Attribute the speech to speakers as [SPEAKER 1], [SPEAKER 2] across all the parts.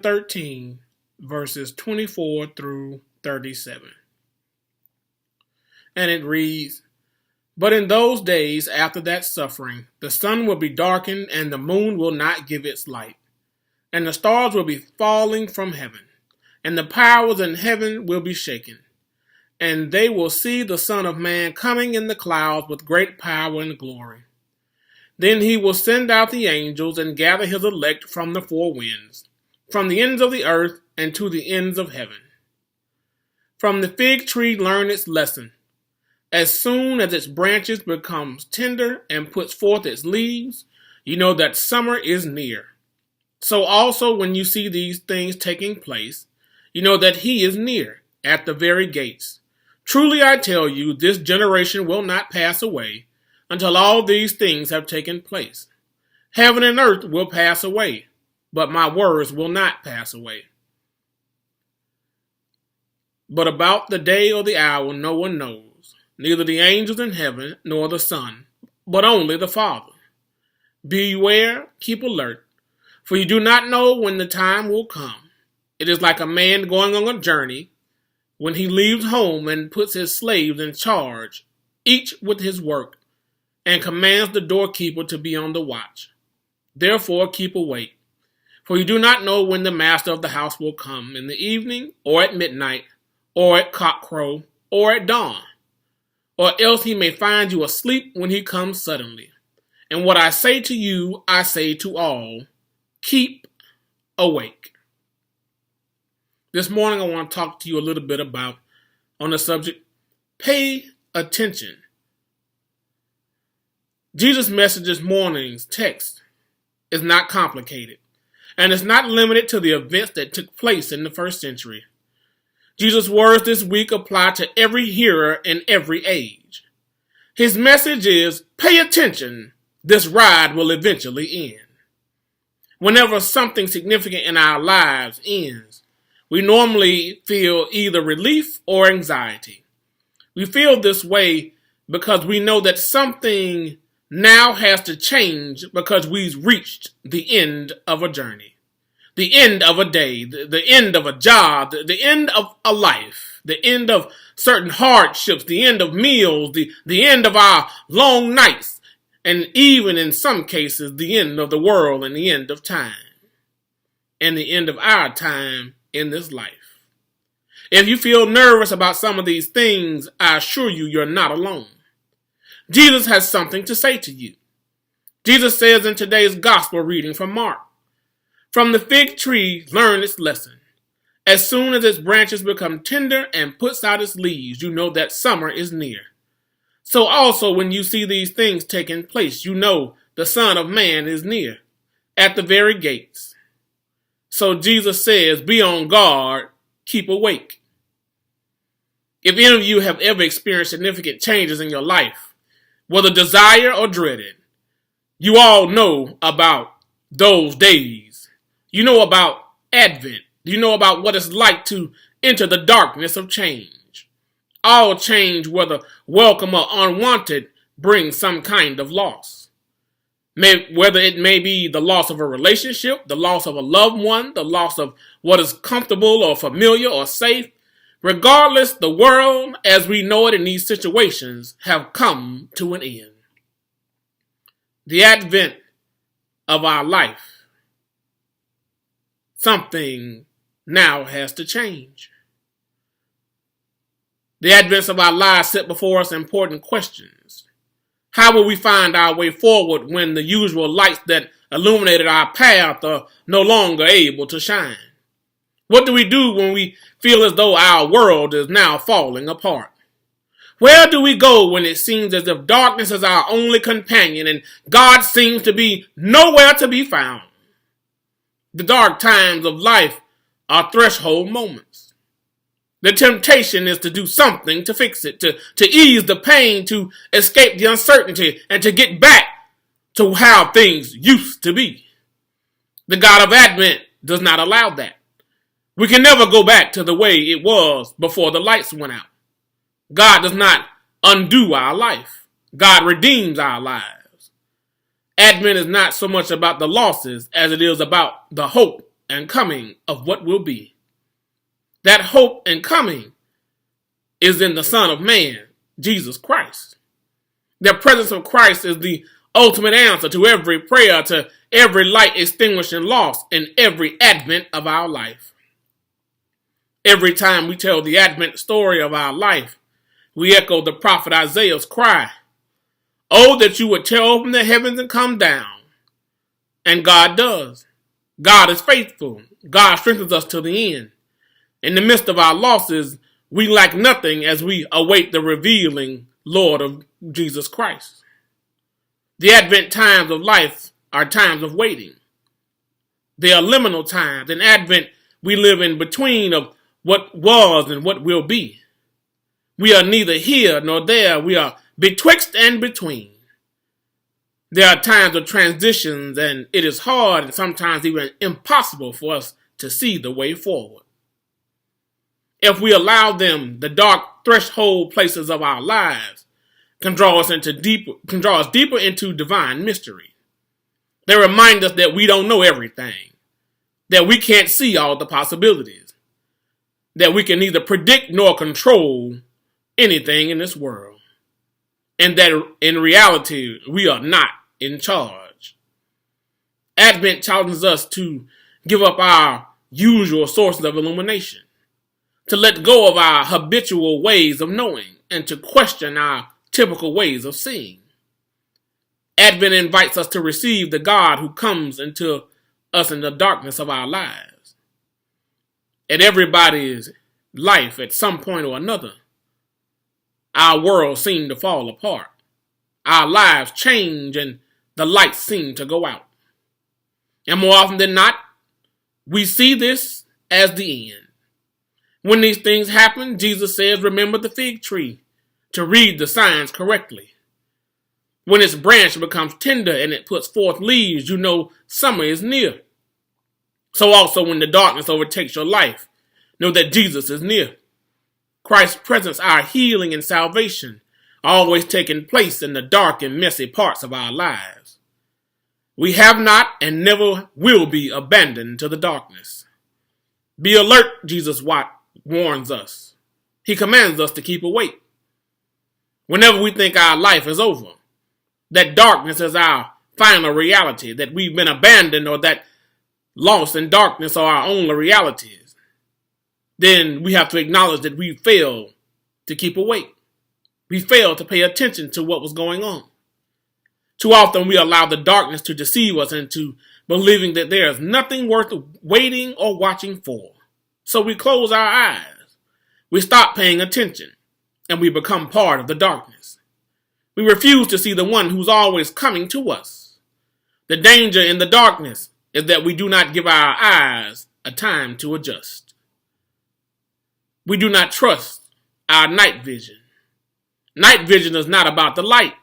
[SPEAKER 1] 13, verses 24 through 37. And it reads, "But in those days after that suffering, the sun will be darkened, and the moon will not give its light, and the stars will be falling from heaven, and the powers in heaven will be shaken. And they will see the Son of Man coming in the clouds with great power and glory. Then he will send out the angels and gather his elect from the four winds, from the ends of the earth and to the ends of heaven. From the fig tree learn its lesson. As soon as its branches becomes tender and puts forth its leaves, you know that summer is near. So also when you see these things taking place, you know that he is near, at the very gates. Truly I tell you, this generation will not pass away until all these things have taken place. Heaven and earth will pass away, but my words will not pass away. But about the day or the hour no one knows, neither the angels in heaven nor the Son, but only the Father. Beware, keep alert, for you do not know when the time will come. It is like a man going on a journey, when he leaves home and puts his slaves in charge, each with his work, and commands the doorkeeper to be on the watch. Therefore keep awake, for you do not know when the master of the house will come, in the evening, or at midnight, or at cockcrow, or at dawn. Or else he may find you asleep when he comes suddenly. And what I say to you, I say to all, keep awake." This morning I want to talk to you a little bit about, on the subject, pay attention. Jesus' message this morning's text is not complicated, and it's not limited to the events that took place in the first century. Jesus' words this week apply to every hearer in every age. His message is, pay attention, this ride will eventually end. Whenever something significant in our lives ends, we normally feel either relief or anxiety. We feel this way because we know that something now has to change because we've reached the end of a journey, the end of a day, the end of a job, the end of a life, the end of certain hardships, the end of meals, the end of our long nights, and even in some cases, the end of the world and the end of time, and the end of our time in this life. If you feel nervous about some of these things, I assure you, you're not alone. Jesus has something to say to you. Jesus says in today's gospel reading from Mark, "From the fig tree learn its lesson. As soon as its branches become tender and puts out its leaves, you know that summer is near. So also when you see these things taking place, you know the Son of Man is near, at the very gates." So Jesus says, be on guard, keep awake. If any of you have ever experienced significant changes in your life, whether desired or dreaded, you all know about those days. You know about Advent. You know about what it's like to enter the darkness of change. All change, whether welcome or unwanted, brings some kind of loss. Whether it may be the loss of a relationship, the loss of a loved one, the loss of what is comfortable or familiar or safe. Regardless, the world as we know it in these situations have come to an end. The advent of our life, something now has to change. The advents of our lives set before us important questions. How will we find our way forward when the usual lights that illuminated our path are no longer able to shine? What do we do when we feel as though our world is now falling apart? Where do we go when it seems as if darkness is our only companion and God seems to be nowhere to be found? The dark times of life are threshold moments. The temptation is to do something to fix it, to ease the pain, to escape the uncertainty, and to get back to how things used to be. The God of Advent does not allow that. We can never go back to the way it was before the lights went out. God does not undo our life. God redeems our lives. Advent is not so much about the losses as it is about the hope and coming of what will be. That hope and coming is in the Son of Man, Jesus Christ. The presence of Christ is the ultimate answer to every prayer, to every light extinguishing loss in every advent of our life. Every time we tell the advent story of our life, we echo the prophet Isaiah's cry, "Oh, that you would tear open the heavens and come down." And God does. God is faithful. God strengthens us to the end. In the midst of our losses, we lack nothing as we await the revealing Lord of Jesus Christ. The Advent times of life are times of waiting. They are liminal times. In Advent, we live in between of what was and what will be. We are neither here nor there. We are betwixt and between. There are times of transitions, and it is hard and sometimes even impossible for us to see the way forward. If we allow them, the dark threshold places of our lives can draw us deeper into divine mystery. They remind us that we don't know everything, that we can't see all the possibilities, that we can neither predict nor control anything in this world, and that in reality we are not in charge. Advent challenges us to give up our usual sources of illumination, to let go of our habitual ways of knowing, and to question our typical ways of seeing. Advent invites us to receive the God who comes into us in the darkness of our lives. In everybody's life, at some point or another, our world seemed to fall apart. Our lives change and the lights seem to go out. And more often than not, we see this as the end. When these things happen, Jesus says, remember the fig tree, to read the signs correctly. When its branch becomes tender and it puts forth leaves, you know summer is near. So also when the darkness overtakes your life, know that Jesus is near. Christ's presence, our healing and salvation, always taking place in the dark and messy parts of our lives. We have not and never will be abandoned to the darkness. Be alert, Jesus warns us. He commands us to keep awake. Whenever we think our life is over, that darkness is our final reality, that we've been abandoned or that lost in darkness are our only realities, then we have to acknowledge that we failed to keep awake. We failed to pay attention to what was going on. Too often we allow the darkness to deceive us into believing that there is nothing worth waiting or watching for. So we close our eyes. We stop paying attention and we become part of the darkness. We refuse to see the one who's always coming to us. The danger in the darkness is that we do not give our eyes a time to adjust. We do not trust our night vision. Night vision is not about the light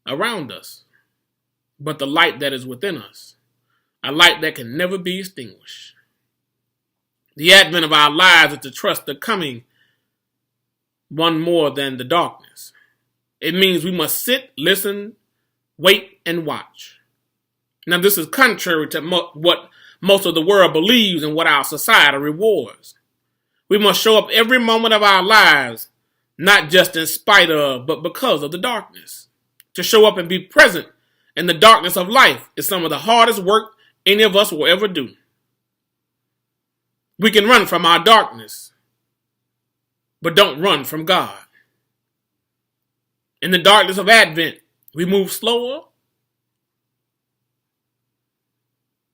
[SPEAKER 1] around us, but the light that is within us, a light that can never be extinguished. The advent of our lives is to trust the coming one more than the darkness. It means we must sit, listen, wait, and watch. Now, this is contrary to what most of the world believes and what our society rewards. We must show up every moment of our lives, not just in spite of, but because of the darkness. To show up and be present in the darkness of life is some of the hardest work any of us will ever do. We can run from our darkness, but don't run from God. In the darkness of Advent, we move slower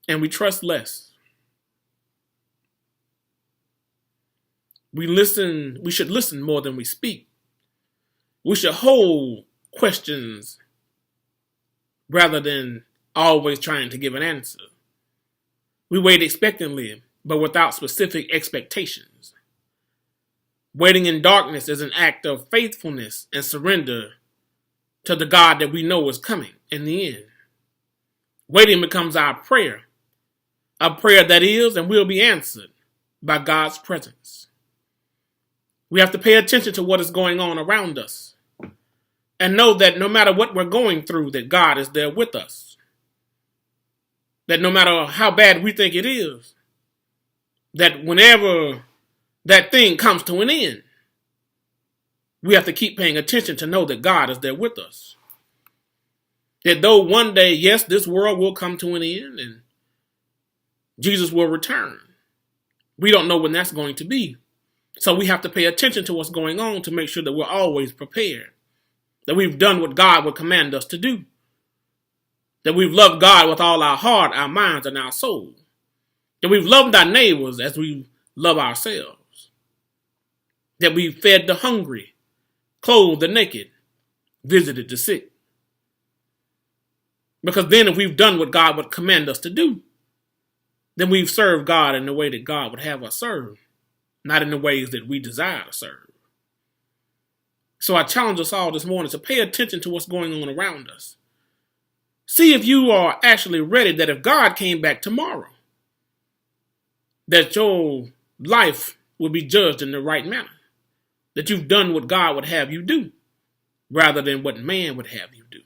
[SPEAKER 1] and we trust less. We should listen more than we speak. We should hold questions rather than always trying to give an answer. We wait expectantly, but without specific expectations. Waiting in darkness is an act of faithfulness and surrender to the God that we know is coming in the end. Waiting becomes our prayer, a prayer that is and will be answered by God's presence. We have to pay attention to what is going on around us and know that no matter what we're going through, that God is there with us. that no matter how bad we think it is, that whenever that thing comes to an end, we have to keep paying attention to know that God is there with us. That though one day, yes, this world will come to an end and Jesus will return, we don't know when that's going to be. So we have to pay attention to what's going on to make sure that we're always prepared, that we've done what God would command us to do, that we've loved God with all our heart, our minds, and our soul, that we've loved our neighbors as we love ourselves, that we've fed the hungry, clothed the naked, visited the sick. Because then if we've done what God would command us to do, then we've served God in the way that God would have us serve, not in the ways that we desire to serve. So I challenge us all this morning to pay attention to what's going on around us. See if you are actually ready that if God came back tomorrow, that your life will be judged in the right manner, that you've done what God would have you do rather than what man would have you do.